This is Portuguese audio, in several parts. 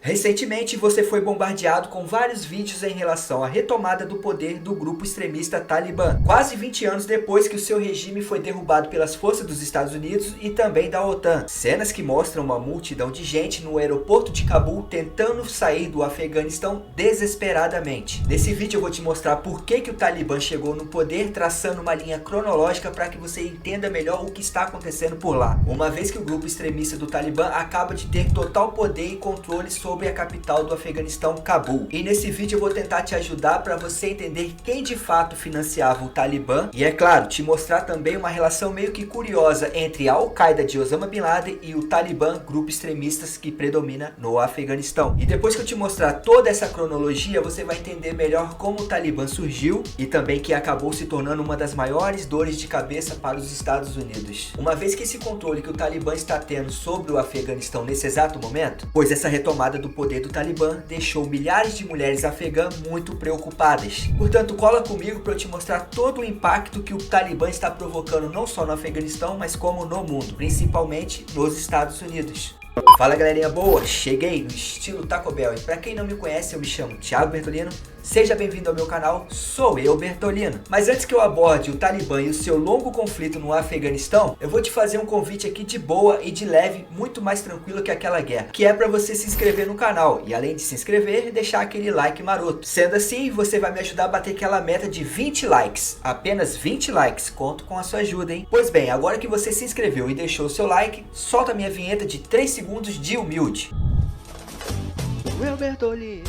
Recentemente você foi bombardeado com vários vídeos em relação à retomada do poder do grupo extremista Talibã, quase 20 anos depois que o seu regime foi derrubado pelas forças dos Estados Unidos e também da OTAN. Cenas que mostram uma multidão de gente no aeroporto de Cabul tentando sair do Afeganistão desesperadamente. Nesse vídeo eu vou te mostrar por que o Talibã chegou no poder, traçando uma linha cronológica para que você entenda melhor o que está acontecendo por lá, uma vez que o grupo extremista do Talibã acaba de ter total poder e controle sobre a capital do Afeganistão, Cabul. E nesse vídeo eu vou tentar te ajudar para você entender quem de fato financiava o Talibã e, é claro, te mostrar também uma relação meio que curiosa entre a Al-Qaeda de Osama Bin Laden e o Talibã, grupo extremistas que predomina no Afeganistão. E depois que eu te mostrar toda essa cronologia, você vai entender melhor como o Talibã surgiu e também que acabou se tornando uma das maiores dores de cabeça para os Estados Unidos. Uma vez que esse controle que o Talibã está tendo sobre o Afeganistão nesse exato momento, pois essa retomada do poder do Talibã deixou milhares de mulheres afegãs muito preocupadas. Portanto, cola comigo para eu te mostrar todo o impacto que o Talibã está provocando não só no Afeganistão, mas como no mundo, principalmente nos Estados Unidos. Fala galerinha boa, cheguei no estilo Taco Bell e pra quem não me conhece eu me chamo Thiago Bertolino, seja bem-vindo ao meu canal, sou eu Bertolino. Mas antes que eu aborde o Talibã e o seu longo conflito no Afeganistão, eu vou te fazer um convite aqui de boa e de leve, muito mais tranquilo que aquela guerra, que é pra você se inscrever no canal e além de se inscrever, deixar aquele like maroto. Sendo assim, você vai me ajudar a bater aquela meta de 20 likes, apenas 20 likes, conto com a sua ajuda, hein? Pois bem, agora que você se inscreveu e deixou o seu like, solta a minha vinheta de 3 segundos de humilde. Eu Bertolino.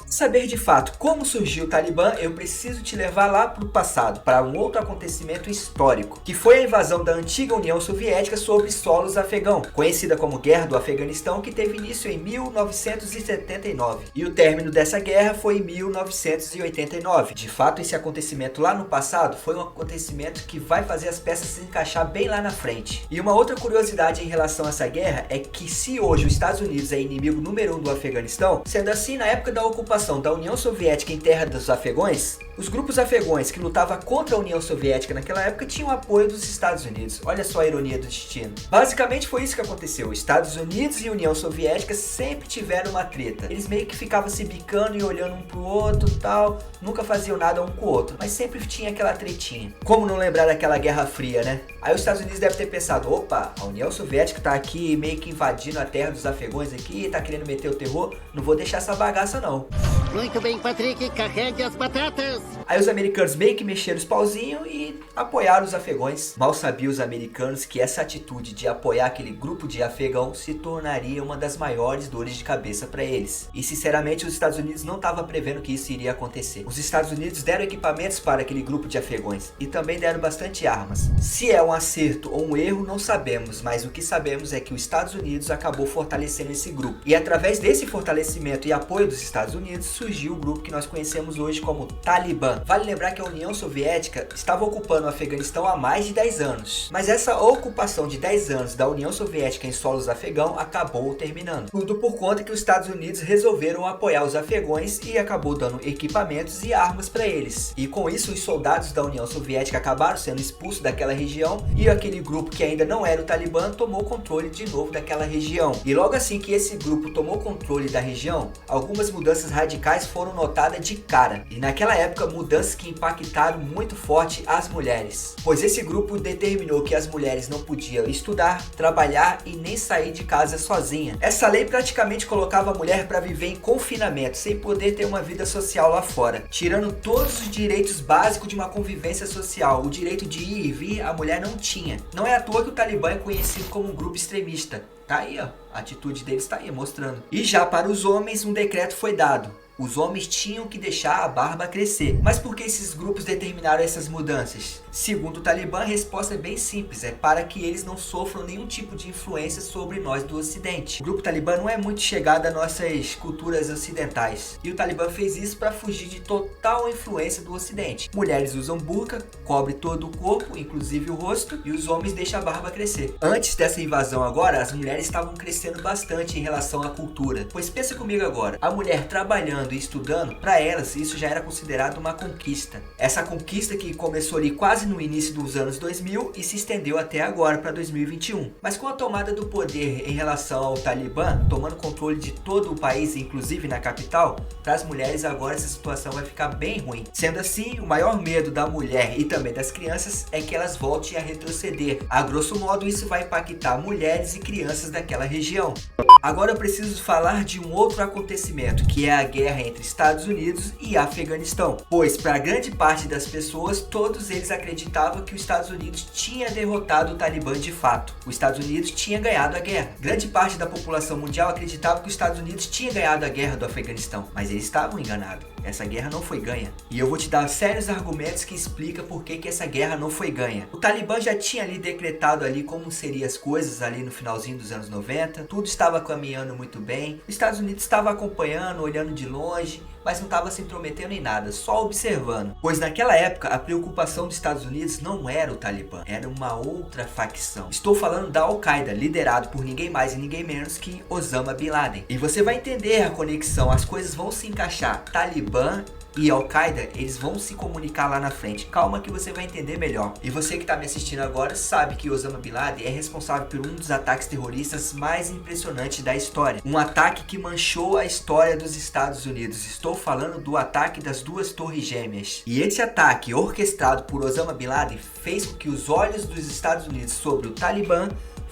Saber de fato como surgiu o Talibã, eu preciso te levar lá para o passado, para um outro acontecimento histórico, que foi a invasão da antiga União Soviética sobre solos afegãos, conhecida como Guerra do Afeganistão, que teve início em 1979. E o término dessa guerra foi em 1989. De fato, esse acontecimento lá no passado foi um acontecimento que vai fazer as peças se encaixar bem lá na frente. E uma outra curiosidade em relação a essa guerra é que se hoje os Estados Unidos é inimigo número 1 do Afeganistão, sendo assim, na época da ocupação da União Soviética em terra dos afegãos, os grupos afegãos que lutavam contra a União Soviética naquela época tinham apoio dos Estados Unidos. Olha só a ironia do destino. Basicamente foi isso que aconteceu. Estados Unidos e União Soviética sempre tiveram uma treta. Eles meio que ficavam se bicando e olhando um pro outro e tal, nunca faziam nada um com o outro, mas sempre tinha aquela tretinha. Como não lembrar daquela Guerra Fria, né? Aí os Estados Unidos devem ter pensado, opa, a União Soviética tá aqui meio que invadindo a terra dos afegãos aqui, tá querendo meter o terror, não vou deixar essa bagaça não. Muito bem, Patrick, carregue as batatas. Aí os americanos meio que mexeram os pauzinhos e apoiaram os afegãos. Mal sabiam os americanos que essa atitude de apoiar aquele grupo de afegãos se tornaria uma das maiores dores de cabeça para eles. E sinceramente os Estados Unidos não estavam prevendo que isso iria acontecer. Os Estados Unidos deram equipamentos para aquele grupo de afegãos e também deram bastante armas. Se é um acerto ou um erro não sabemos, mas o que sabemos é que os Estados Unidos acabou fortalecendo esse grupo. E através desse fortalecimento e apoio dos Estados Unidos surgiu o grupo que nós conhecemos hoje como Talibã. Vale lembrar que a União Soviética estava ocupando o Afeganistão há mais de 10 anos. Mas essa ocupação de 10 anos da União Soviética em solos afegãos acabou terminando. Tudo por conta que os Estados Unidos resolveram apoiar os afegãos e acabou dando equipamentos e armas para eles. E com isso os soldados da União Soviética acabaram sendo expulsos daquela região e aquele grupo que ainda não era o Talibã tomou controle de novo daquela região. E logo assim que esse grupo tomou controle da região, algumas mudanças radicais foram notadas de cara. E naquela época mudanças que impactaram muito forte as mulheres, pois esse grupo determinou que as mulheres não podiam estudar, trabalhar e nem sair de casa sozinha. Essa lei praticamente colocava a mulher para viver em confinamento, sem poder ter uma vida social lá fora, tirando todos os direitos básicos de uma convivência social. O direito de ir e vir a mulher não tinha. Não é à toa que o Talibã é conhecido como um grupo extremista. Tá aí, ó, a atitude deles tá aí mostrando. E já para os homens um decreto foi dado. Os homens tinham que deixar a barba crescer. Mas por que esses grupos determinaram essas mudanças? Segundo o Talibã, a resposta é bem simples, é para que eles não sofram nenhum tipo de influência sobre nós do Ocidente. O grupo Talibã não é muito chegado às nossas culturas ocidentais. E o Talibã fez isso para fugir de total influência do Ocidente. Mulheres usam burca, cobre todo o corpo, inclusive o rosto, e os homens deixam a barba crescer. Antes dessa invasão agora, as mulheres estavam crescendo bastante em relação à cultura. Pois pensa comigo agora, a mulher trabalhando trabalhando e estudando, para elas isso já era considerado uma conquista. Essa conquista que começou ali quase no início dos anos 2000 e se estendeu até agora para 2021. Mas com a tomada do poder em relação ao Talibã, tomando controle de todo o país, inclusive na capital, para as mulheres agora essa situação vai ficar bem ruim. Sendo assim, o maior medo da mulher e também das crianças é que elas voltem a retroceder. A grosso modo, isso vai impactar mulheres e crianças daquela região. Agora eu preciso falar de um outro acontecimento, que é a guerra entre Estados Unidos e Afeganistão. Pois para grande parte das pessoas, todos eles acreditavam que os Estados Unidos tinha derrotado o Talibã de fato. Os Estados Unidos tinha ganhado a guerra. Grande parte da população mundial acreditava que os Estados Unidos tinha ganhado a guerra do Afeganistão, mas eles estavam enganados. Essa guerra não foi ganha. E eu vou te dar sérios argumentos que explicam por que essa guerra não foi ganha. O Talibã já tinha ali decretado ali como seriam as coisas ali no finalzinho dos anos 90. Tudo estava caminhando muito bem. Os Estados Unidos estava acompanhando, olhando de longe, mas não estava se intrometendo em nada, só observando. Pois naquela época a preocupação dos Estados Unidos não era o Talibã, era uma outra facção. Estou falando da Al-Qaeda, liderado por ninguém mais e ninguém menos que Osama Bin Laden. E você vai entender a conexão, as coisas vão se encaixar. Talibã e Al-Qaeda, eles vão se comunicar lá na frente. Calma que você vai entender melhor. E você que está me assistindo agora sabe que Osama Bin Laden é responsável por um dos ataques terroristas mais impressionantes da história. Um ataque que manchou a história dos Estados Unidos. Estou falando do ataque das duas torres gêmeas. E esse ataque, orquestrado por Osama Bin Laden, fez com que os olhos dos Estados Unidos sobre o Talibã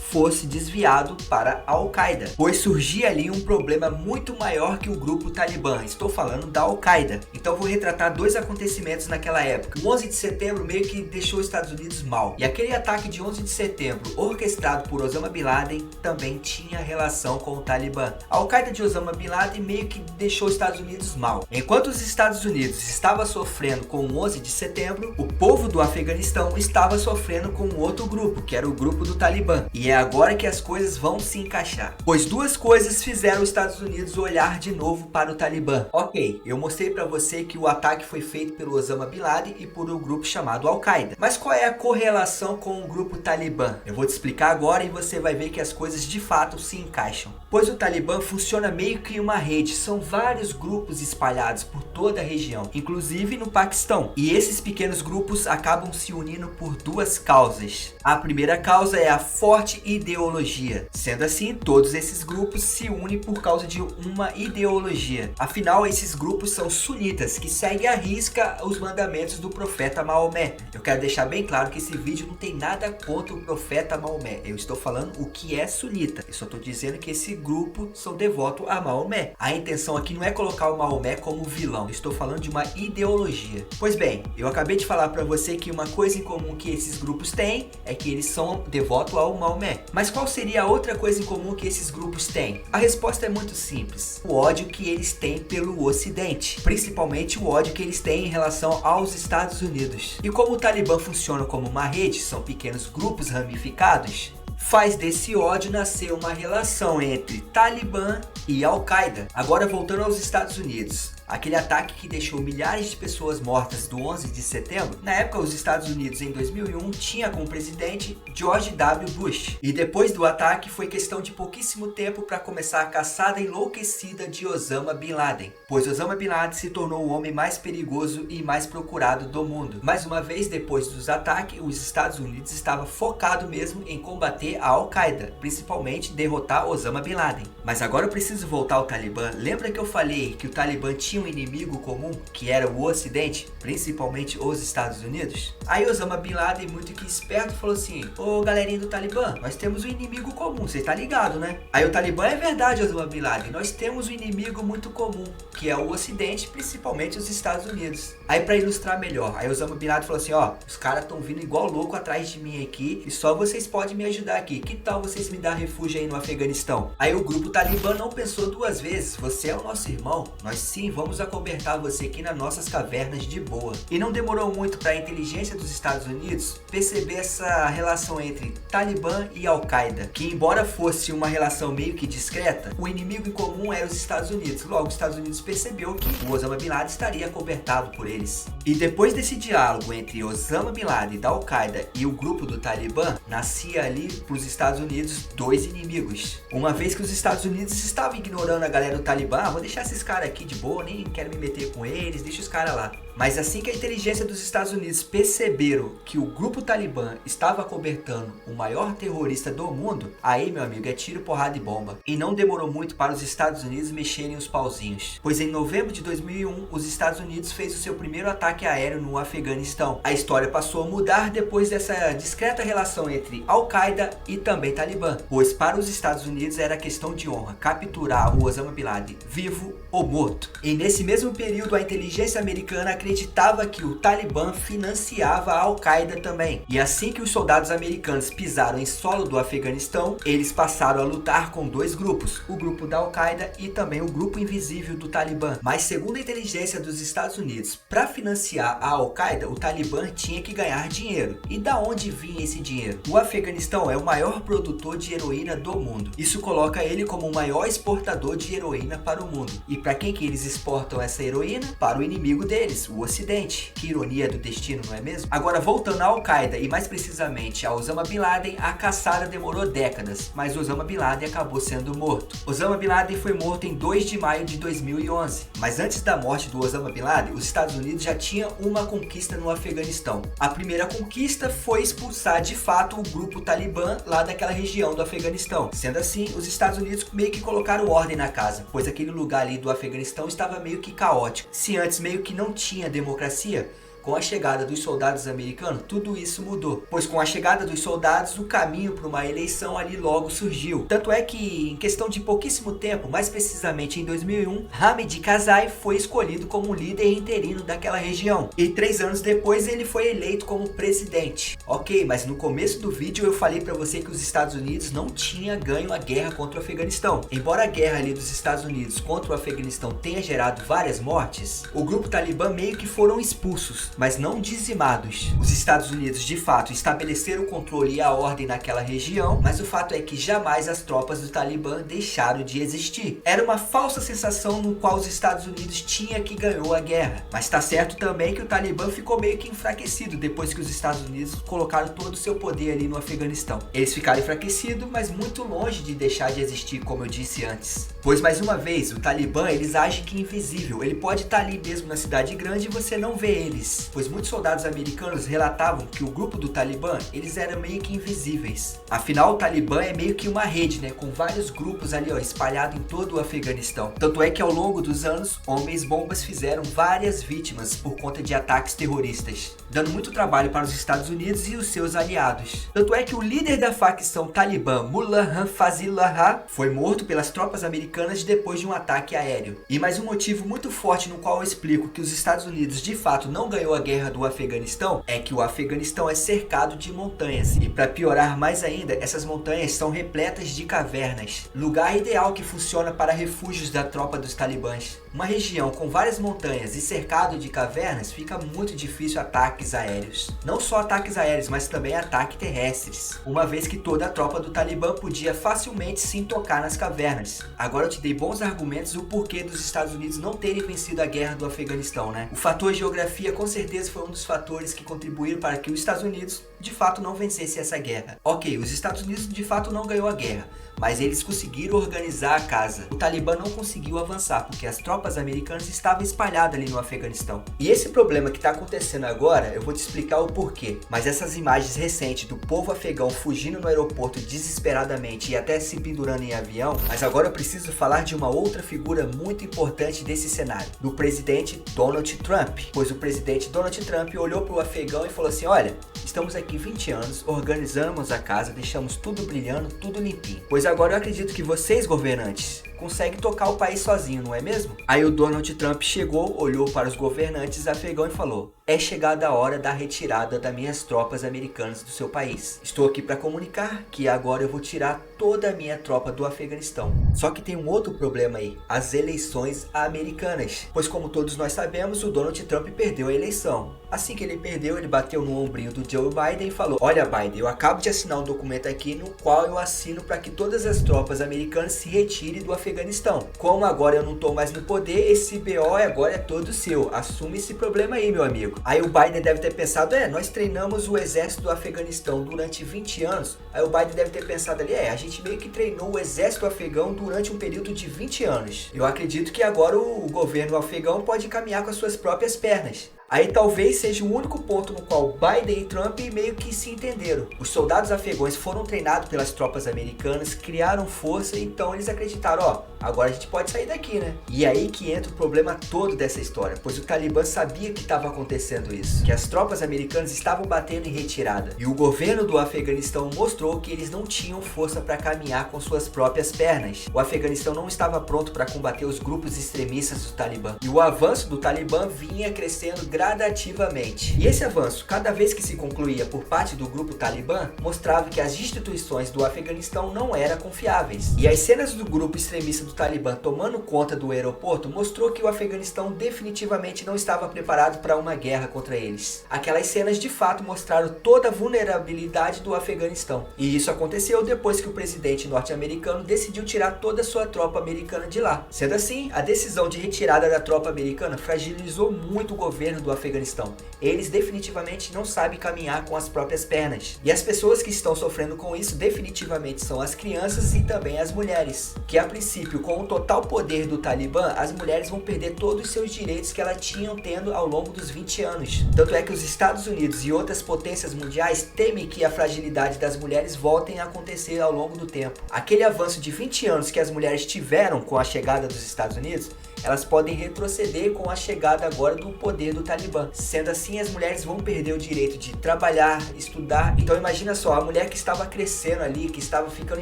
fosse desviado para a Al-Qaeda, pois surgia ali um problema muito maior que o grupo Talibã. Estou falando da Al-Qaeda. Então vou retratar dois acontecimentos naquela época. O 11 de setembro meio que deixou os Estados Unidos mal. E aquele ataque de 11 de setembro, orquestrado por Osama Bin Laden, também tinha relação com o Talibã. A Al-Qaeda de Osama Bin Laden meio que deixou os Estados Unidos mal. Enquanto os Estados Unidos estavam sofrendo com o 11 de setembro, o povo do Afeganistão estava sofrendo com um outro grupo, que era o grupo do Talibã. E é agora que as coisas vão se encaixar, pois duas coisas fizeram os Estados Unidos olhar de novo para o Talibã. Ok, eu mostrei para você que o ataque foi feito pelo Osama Bin Laden e por um grupo chamado Al-Qaeda. Mas qual é a correlação com o grupo Talibã? Eu vou te explicar agora e você vai ver que as coisas de fato se encaixam. Pois o Talibã funciona meio que uma rede, são vários grupos espalhados por toda a região, inclusive no Paquistão. E esses pequenos grupos acabam se unindo por duas causas. A primeira causa é a forte ideologia. Sendo assim, todos esses grupos se unem por causa de uma ideologia. Afinal, esses grupos são sunitas, que seguem à risca os mandamentos do profeta Maomé. Eu quero deixar bem claro que esse vídeo não tem nada contra o profeta Maomé. Eu estou falando o que é sunita. Eu só estou dizendo que esse grupo são devotos a Maomé. A intenção aqui não é colocar o Maomé como vilão. Eu estou falando de uma ideologia. Pois bem, eu acabei de falar para você que uma coisa em comum que esses grupos têm é que eles são devotos ao Maomé. Mas qual seria a outra coisa em comum que esses grupos têm? A resposta é muito simples. O ódio que eles têm pelo Ocidente. Principalmente o ódio que eles têm em relação aos Estados Unidos. E como o Talibã funciona como uma rede, são pequenos grupos ramificados, faz desse ódio nascer uma relação entre Talibã e Al-Qaeda. Agora voltando aos Estados Unidos. Aquele ataque que deixou milhares de pessoas mortas do 11 de setembro, na época os Estados Unidos em 2001 tinha como presidente George W. Bush. E depois do ataque foi questão de pouquíssimo tempo para começar a caçada enlouquecida de Osama Bin Laden, pois Osama Bin Laden se tornou o homem mais perigoso e mais procurado do mundo. Mais uma vez, depois dos ataques, os Estados Unidos estava focado mesmo em combater a Al-Qaeda, principalmente derrotar Osama Bin Laden. Mas agora eu preciso voltar ao Talibã. Lembra que eu falei que o Talibã tinha um inimigo comum, que era o Ocidente, principalmente os Estados Unidos? Aí Osama Bin Laden, muito que esperto, falou assim: ô galerinha do Talibã, nós temos um inimigo comum, você tá ligado, né? Aí o Talibã: é verdade, Osama Bin Laden, nós temos um inimigo muito comum, que é o Ocidente, principalmente os Estados Unidos. Aí para ilustrar melhor, aí Osama Bin Laden falou assim: ó, os caras estão vindo igual louco atrás de mim aqui, e só vocês podem me ajudar aqui, que tal vocês me dar refúgio aí no Afeganistão? Aí o grupo Talibã não pensou duas vezes: você é o nosso irmão, nós sim vamos acobertar você aqui nas nossas cavernas de boa. E não demorou muito para a inteligência dos Estados Unidos perceber essa relação entre Talibã e Al-Qaeda, que embora fosse uma relação meio que discreta, o inimigo em comum era os Estados Unidos. Logo, os Estados Unidos percebeu que o Osama Bin Laden estaria acobertado por eles. E depois desse diálogo entre Osama Bin Laden da Al-Qaeda e o grupo do Talibã, nascia ali para os Estados Unidos dois inimigos. Uma vez que os Estados Unidos estavam ignorando a galera do Talibã: vou deixar esses caras aqui de boa, nem nem quero me meter com eles, deixa os caras lá. Mas assim que a inteligência dos Estados Unidos perceberam que o grupo Talibã estava acobertando o maior terrorista do mundo, aí, meu amigo, é tiro, porrada e bomba. E não demorou muito para os Estados Unidos mexerem os pauzinhos, pois em novembro de 2001, os Estados Unidos fez o seu primeiro ataque aéreo no Afeganistão. A história passou a mudar depois dessa discreta relação entre Al-Qaeda e também Talibã, pois para os Estados Unidos era questão de honra capturar o Osama Bin Laden vivo ou morto. E nesse mesmo período, a inteligência americana acreditava que o Talibã financiava a Al-Qaeda também. E assim que os soldados americanos pisaram em solo do Afeganistão, eles passaram a lutar com dois grupos, o grupo da Al-Qaeda e também o grupo invisível do Talibã. Mas segundo a inteligência dos Estados Unidos, para financiar a Al-Qaeda, o Talibã tinha que ganhar dinheiro. E da onde vinha esse dinheiro? O Afeganistão é o maior produtor de heroína do mundo. Isso coloca ele como o maior exportador de heroína para o mundo. E para quem que eles exportam essa heroína? Para o inimigo deles, o Ocidente. Que ironia do destino, não é mesmo? Agora, voltando à Al-Qaeda e mais precisamente a Osama Bin Laden, a caçada demorou décadas, mas Osama Bin Laden acabou sendo morto. Osama Bin Laden foi morto em 2 de maio de 2011. Mas antes da morte do Osama Bin Laden, os Estados Unidos já tinham uma conquista no Afeganistão. A primeira conquista foi expulsar de fato o grupo Talibã lá daquela região do Afeganistão. Sendo assim, os Estados Unidos meio que colocaram ordem na casa, pois aquele lugar ali do Afeganistão estava meio que caótico. Se antes meio que não tinha democracia, com a chegada dos soldados americanos, tudo isso mudou. Pois com a chegada dos soldados, o caminho para uma eleição ali logo surgiu. Tanto é que, em questão de pouquíssimo tempo, mais precisamente em 2001, Hamid Karzai foi escolhido como líder interino daquela região. E 3 anos depois, ele foi eleito como presidente. Ok, mas no começo do vídeo eu falei para você que os Estados Unidos não tinha ganho a guerra contra o Afeganistão. Embora a guerra ali dos Estados Unidos contra o Afeganistão tenha gerado várias mortes, o grupo Talibã meio que foram expulsos, mas não dizimados. Os Estados Unidos de fato estabeleceram o controle e a ordem naquela região, mas o fato é que jamais as tropas do Talibã deixaram de existir. Era uma falsa sensação no qual os Estados Unidos tinha que ganhou a guerra. Mas tá certo também que o Talibã ficou meio que enfraquecido depois que os Estados Unidos colocaram todo o seu poder ali no Afeganistão. Eles ficaram enfraquecidos, mas muito longe de deixar de existir, como eu disse antes. Pois mais uma vez, o Talibã, eles agem que invisível. Ele pode estar ali mesmo na cidade grande e você não vê eles. Pois muitos soldados americanos relatavam que o grupo do Talibã, eles eram meio que invisíveis. Afinal, o Talibã é meio que uma rede, né, com vários grupos ali, ó, espalhados em todo o Afeganistão. Tanto é que ao longo dos anos, homens-bombas fizeram várias vítimas por conta de ataques terroristas, dando muito trabalho para os Estados Unidos e os seus aliados. Tanto é que o líder da facção Talibã, Mullah Fazlullah, foi morto pelas tropas americanas depois de um ataque aéreo. E mais um motivo muito forte no qual eu explico que os Estados Unidos de fato não ganhou a guerra do Afeganistão é que o Afeganistão é cercado de montanhas. E para piorar mais ainda, essas montanhas são repletas de cavernas. Lugar ideal que funciona para refúgios da tropa dos talibãs. Uma região com várias montanhas e cercado de cavernas fica muito difícil ataques aéreos. Não só ataques aéreos, mas também ataques terrestres, uma vez que toda a tropa do Talibã podia facilmente se intocar nas cavernas. Agora eu te dei bons argumentos o porquê dos Estados Unidos não terem vencido a guerra do Afeganistão, né? O fator geografia com certeza foi um dos fatores que contribuíram para que os Estados Unidos de fato não vencesse essa guerra. Ok, os Estados Unidos de fato não ganhou a guerra, mas eles conseguiram organizar a casa. O Talibã não conseguiu avançar porque as tropas americanas estavam espalhadas ali no Afeganistão. E esse problema que está acontecendo agora, eu vou te explicar o porquê. Mas essas imagens recentes do povo afegão fugindo no aeroporto desesperadamente e até se pendurando em avião, mas agora eu preciso falar de uma outra figura muito importante desse cenário, do presidente Donald Trump. Pois o presidente Donald Trump olhou para o afegão e falou assim: olha, estamos aqui 20 anos, organizamos a casa, deixamos tudo brilhando, tudo limpinho. Pois agora eu acredito que vocês, governantes, conseguem tocar o país sozinho, não é mesmo? Aí o Donald Trump chegou, olhou para os governantes afegãos e falou: é chegada a hora da retirada das minhas tropas americanas do seu país. Estou aqui para comunicar que agora eu vou tirar toda a minha tropa do Afeganistão. Só que tem um outro problema aí, as eleições americanas. Pois como todos nós sabemos, o Donald Trump perdeu a eleição. Assim que ele perdeu, ele bateu no ombrinho do Joe Biden e falou: olha Biden, eu acabo de assinar um documento aqui no qual eu assino para que todas as tropas americanas se retirem do Afeganistão. Como agora eu não estou mais no poder, esse BO agora é todo seu. Assume esse problema aí, meu amigo. Aí o Biden deve ter pensado, nós treinamos o exército do Afeganistão durante 20 anos. Aí o Biden deve ter pensado ali, a gente meio que treinou o exército afegão durante um período de 20 anos. Eu acredito que agora o governo afegão pode caminhar com as suas próprias pernas. Aí talvez seja o único ponto no qual Biden e Trump meio que se entenderam. Os soldados afegãos foram treinados pelas tropas americanas, criaram força, então eles acreditaram, agora a gente pode sair daqui, né? E aí que entra o problema todo dessa história, pois o Talibã sabia que estava acontecendo isso, que as tropas americanas estavam batendo em retirada. E o governo do Afeganistão mostrou que eles não tinham força para caminhar com suas próprias pernas. O Afeganistão não estava pronto para combater os grupos extremistas do Talibã. E o avanço do Talibã vinha crescendo gradativamente. E esse avanço, cada vez que se concluía por parte do grupo Talibã, mostrava que as instituições do Afeganistão não eram confiáveis. E as cenas do grupo extremista do Talibã tomando conta do aeroporto mostrou que o Afeganistão definitivamente não estava preparado para uma guerra contra eles. Aquelas cenas de fato mostraram toda a vulnerabilidade do Afeganistão. E isso aconteceu depois que o presidente norte-americano decidiu tirar toda a sua tropa americana de lá. Sendo assim, a decisão de retirada da tropa americana fragilizou muito o governo do Afeganistão. Eles definitivamente não sabem caminhar com as próprias pernas. E as pessoas que estão sofrendo com isso definitivamente são as crianças e também as mulheres. Que a princípio, com o total poder do Talibã, as mulheres vão perder todos os seus direitos que elas tinham tendo ao longo dos 20 anos. Tanto é que os Estados Unidos e outras potências mundiais temem que a fragilidade das mulheres voltem a acontecer ao longo do tempo. Aquele avanço de 20 anos que as mulheres tiveram com a chegada dos Estados Unidos, elas podem retroceder com a chegada agora do poder do Talibã. Sendo assim, as mulheres vão perder o direito de trabalhar, estudar. Então imagina só, a mulher que estava crescendo ali, que estava ficando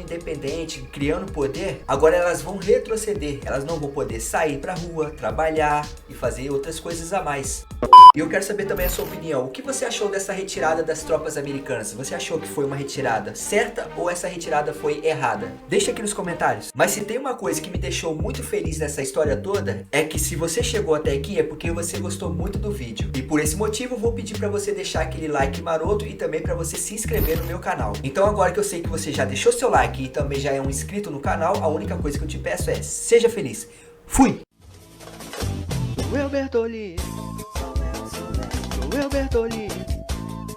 independente, criando poder, agora elas vão retroceder. Elas não vão poder sair pra rua, trabalhar e fazer outras coisas a mais. E eu quero saber também a sua opinião. O que você achou dessa retirada das tropas americanas? Você achou que foi uma retirada certa ou essa retirada foi errada? Deixa aqui nos comentários. Mas se tem uma coisa que me deixou muito feliz nessa história toda, é que se você chegou até aqui é porque você gostou muito do vídeo. E por esse motivo eu vou pedir pra você deixar aquele like maroto e também pra você se inscrever no meu canal. Então agora que eu sei que você já deixou seu like e também já é um inscrito no canal, a única coisa que eu te peço é, seja feliz. Fui! Will Bertoli.